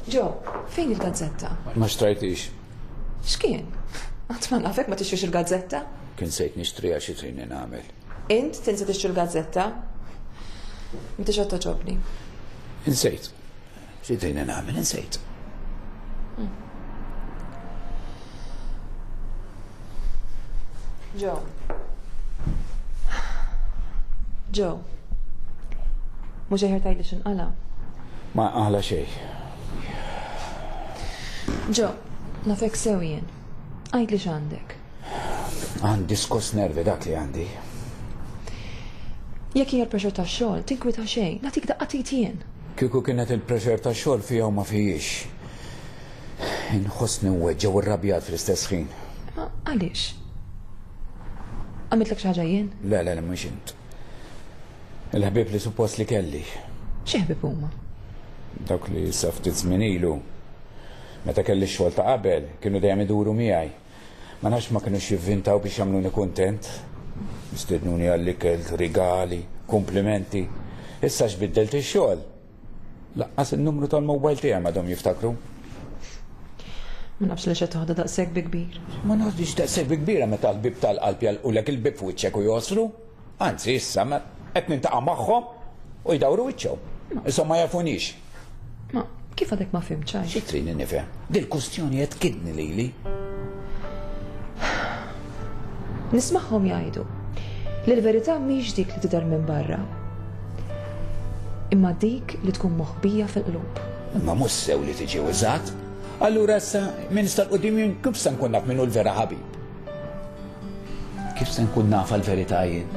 Joe, fejn il-gazzetta? Ma xtrajtix. X'kien? Għatman għafek ma tixtrix il-gazzetta? Kien sejt nixtrija xi trini nagħmel. Int tinsa tixtri il-gazzetta? Ma tixgħod toġobni. Insejt. Xi trini nagħmel, insejt. Joe. Mhux ħer tgħidli x'inqala. Ma għala xej. Joe, nafek sewjen. Għajdli x'għandek. Għandi skos nervi dak li għandi. Jekk hija l-pressure tax-xogħol, tinkwita xejn, nagħtik daqqatit jien. Kieku kienet il-pressure tax-xogħol fija u ma fijiex. Inħossni weġġa u rrabjat fl-istess ħin. Għaliex? Għamiltlek xi ħaġa jien? Le, mhux int. Il-ħbib li suppost li kelli. Xi ħbib huma? Dawk li issa ftit żmien ilu. Meta kelli x-xogħol ta' qabel, kienu dejjem iduru miegħi. Ma nafx ma kinux jivvintaw biex jagħmluni kuntent. Jistednuni għall-ikel, rigali, komplimenti. Issa x'biddelt ix-xogħol. Laqqas in-numru tal-mowbajl tiegħi m'għadhom jiftakru. Ma nafx li xed toħda daqshekk bi kbir. Ma nafx daqshekk bi kbira meta l-bib tal-qalb jalqulek il-bib f'wiċċek u josru. Anzi, issa qed nintaqa' magħhom u jdawru wiċċhom. Issa ma jafunix. Ma kif għadek ma fimċaj? Xi trini nifhem? Dil-kustjoni qed kidni lili. Nismagħhom jgħidu li l-verità mhix dik li tidher minn barra. Imma dik li tkun moħbija fil-qlub. Imma mhux sew li tiġi użat. Allura issa minn sta l-qudiem kif se nkun naf minnu l-vera ħabib? Kif se nkun naf l-verità jien?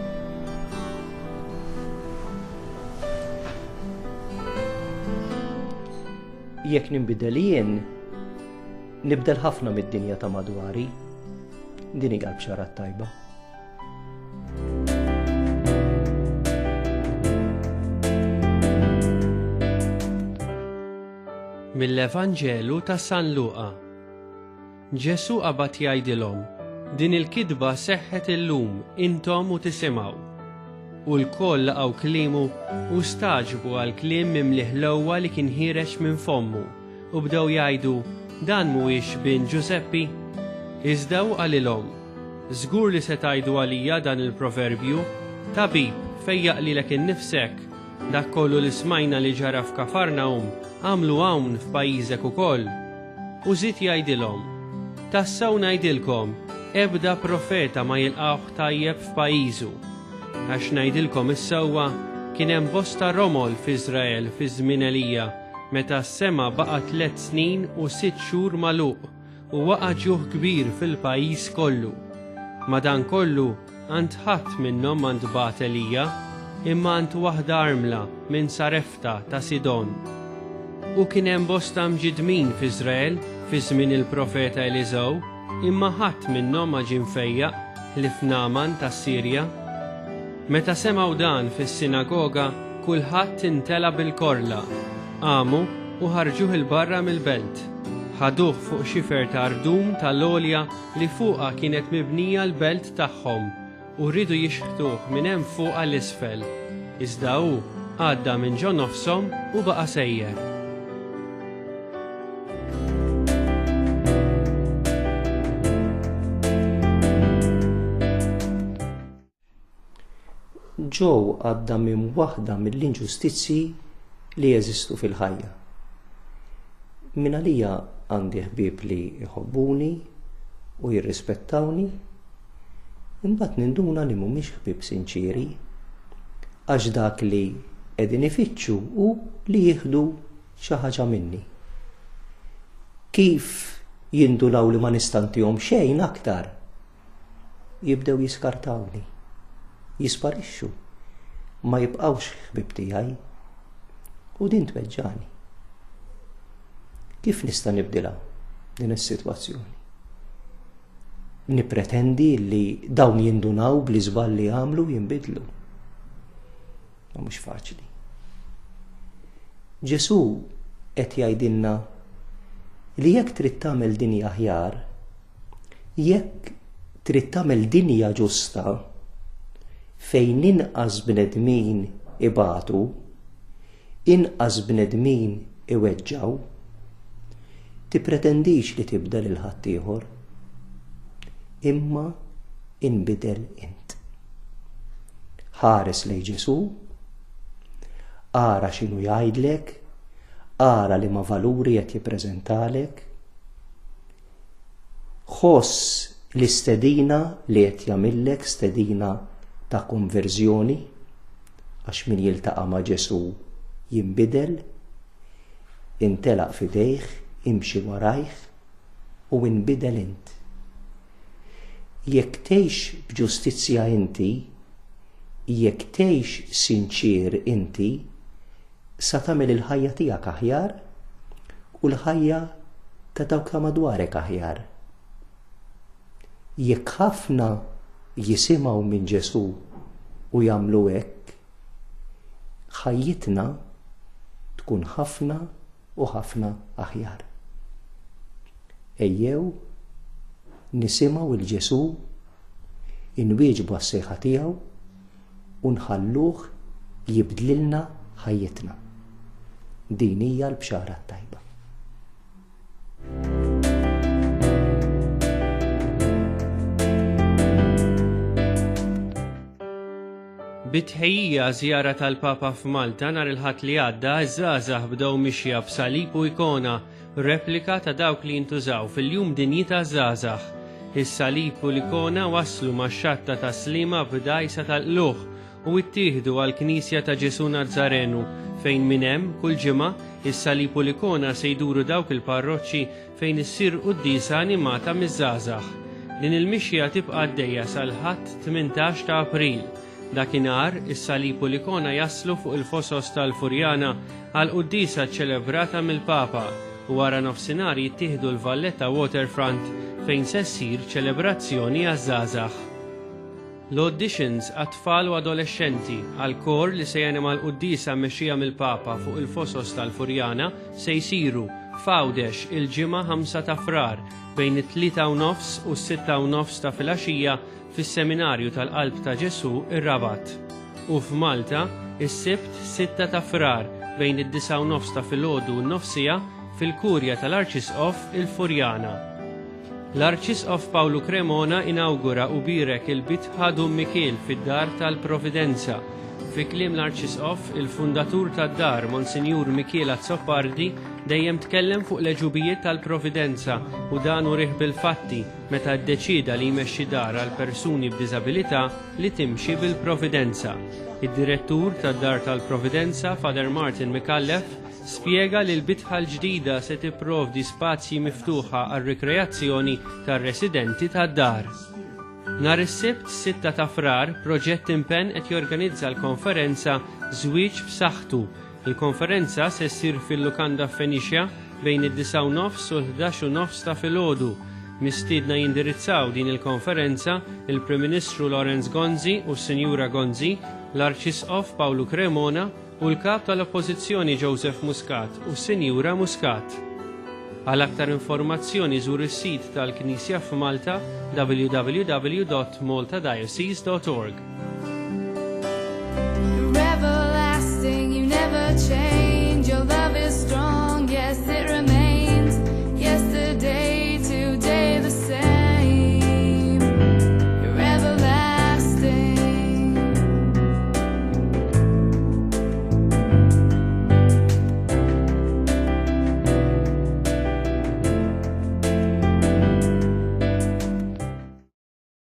Jekk ninbidel jien, nibdel ħafna mid-dinja ta' madwari. Din hi bxarat tajba. Mill-Evanġelu ta' San Luqa. Ġesu qabad jgħidilhom, din il-kidba seħħet illum intom u tisimgħu. U l-koll laqgħu kliemu u staġbu għal kliem mimlih l-ewwa li kien ħireġ minn fommu u bdew jgħidu dan mhuwiex bin Ġuseppi. Iżda hu qalilhom, żgur li se tgħidu għalija dan il-proverbju, tabib fejn jaqlilek innifsek, dak kollu li smajna li ġara f'Kafarnawm għamlu hawn f'pajjiżek ukoll. U żied jgħidilhom, tassew ngħidilkom, ebda profeta ma jilqgħu tajjeb f'pajjiżu. Għax ngħidilkom is-sewwa kien hemm bosta romol f'Iżrael fi żmien Elija meta s-sema baqa' 3 snin u 6 xhur magħluq u waqa' ġuħ kbir fil-pajjiż kollu. Madankollu għand ħadd minnhom ma ntbagħat Elija, imma għand waħda armla minn Sarefta ta' Sidon. U kien hemm bosta mġidmin f'Iżrael fi żmien il-profeta Eliżew, imma ħadd minnhom ma ġie mfejjaq li f'Naaman tas-Sirja. Meta semgħu dan fis-sinagoga, kulħadd intela bil-korla. Qamu u ħarġuh il-barra mill-belt. Ħaduh fuq xifer ta' ardum tal-għolja li fuqha kienet mibnija l-belt tagħhom u rridu jixħtuh minn hemm fuqha l-isfel. Iżda hu għadda minn ġo nofshom u baqa' sejjer. Joe għadda minn waħda mill-inġustizzi li jeżistu fil-ħajja. Min għalija għandi ħbieb li jħobbuni u jirrispettawni, imbagħad ninduna li mhumiex ħbieb sinċiri, għax dak li qegħdin ifittxu hu li jieħdu xi ħaġa minni. Kif jindunaw li ma nistantihom xejn aktar, jibdew jiskartawni, jisparixxu, ma jibqgħux ħbieb tiegħi u din tweġġani. Kif nista' nibdilha din is-sitwazzjoni? Nippretendi li dawn jindunaw bl-iżball li għamlu jinbidlu. Ma mhux faċli. Ġesu qed jgħidilna li jekk trid tagħmel dinja aħjar, jekk trid tagħmel dinja ġusta fejn inqas bnedmin ibatu, inqas bnedmin iweġġaw, tippretendix li tibdel il-ħaddieħor, imma inbidel int. Ħares lejn Ġesu, ara x'inhu jgħidlek, ara li ma valuri qed jippreżentalek, ħoss l-istedina li qed jagħmillek stedina ta' konverżjoni għax min jiltaqa' ma' Ġesu jinbidel, intelaq f'idejh, imxi warajh u inbidel int. Jekk tgħix b'ġustizzja inti, jekk tgħix sinċir inti, sa tagħmel il-ħajja tiegħek aħjar u l-ħajja ta' dawk ta' madwarek aħjar. Jekk ħafna jisimgħu minn Ġesu u jagħmlu hekk, ħajjitna tkun ħafna u ħafna aħjar. Ejjew nisimgħu il-Ġesu, inwieġbu għas-sejħa tiegħu u nħalluh jibdlilna ħajjitna. Din hija l-bxara tajba. Bitħejja żjara tal-Papa f'Malta nhar il-ħadd li għadda, iż-żgħażagħ bdew mixja b'salib u ikona replika ta' dawk li jintużaw fil-jum dinji taż-żgħażagħ. Is-salib u l-ikona waslu max-xatta ta' slima b'dajsa tal-qluħ u ttieħdu għall-Knisja ta' Ġesu Nażarenu fejn minn hemm kull ġimgħa is-salib u l-ikona se jduru dawk il-parroċċi fejn issir qudiesa animata miż-żgħażagħ. Din il-mixja tibqa' għaddejja sal-ħadd 18 ta' April. Dakinhar is-salib u l-ikona jaslu fuq il-fosos tal-Furjana għal qudiesa ċċelebrata mill-Papa u wara nofsinhar jittieħdu l-Valletta Waterfront fejn se ssir ċelebrazzjoni għaż-żgħażagħ. L-auditions għat-tfal u adolescenti għal kor li se janima l-qudiesa mexxija mill-Papa fuq il-fosos tal-Furjana se jsiru f'Għawdex il-ġimgħa 5 ta' Frar bejn it-3:30 u s-6:30 ta' filgħaxija fis-Seminarju tal-Qalb ta' Ġesu ir-Rabat. U f'Malta is-Sibt 6 ta' Frar bejn id-9:30 ta' filgħodu u n-nofsija fil-Kurja tal-Arċisqof il-Furjana. L-Arċisqof Pawlu Cremona inawgura u birek il-bitħa Dum Mikiel fid-Dar tal-Providenza. Fi kliem l-Arċisqof, il-fundatur tad-dar Monsinjur Mikiela Zoppardi dejjem tkellem fuq l-eġubijiet tal-Providenza u dan urih bil-fatti meta ddeċida li jmexxi dar għal persuni b'diżabilità li timxi bil-Providenza. Id-direttur tad-dar tal-Providenza, Father Martin Mikallef, spjega li l-bitħa l-ġdida se tipprovdi spazji miftuħa għar-rikreazzjoni tar-residenti tad-dar. Nhar is-Sibt 6 ta' Frar, Proġett Impenn qed jorganizza l-konferenza Żwieġ b'Saħħtu. Il-konferenza se ssir fil-Lukanda Fenixja bejn id-9:30 u l-11:30 ta' filgħodu. Mistiedna jindirizzaw din il-konferenza il-Prim Ministru Lorenz Gonzi u s-Sinjura Gonzi, l-Arċisqof Pawlu Cremona u l-Kap tal-Oppożizzjoni Joseph Muscat u s-Sinjura Muscat. Għal aktar informazzjoni żur is-sit tal-Knisja f'Malta www.maltadiocese.org.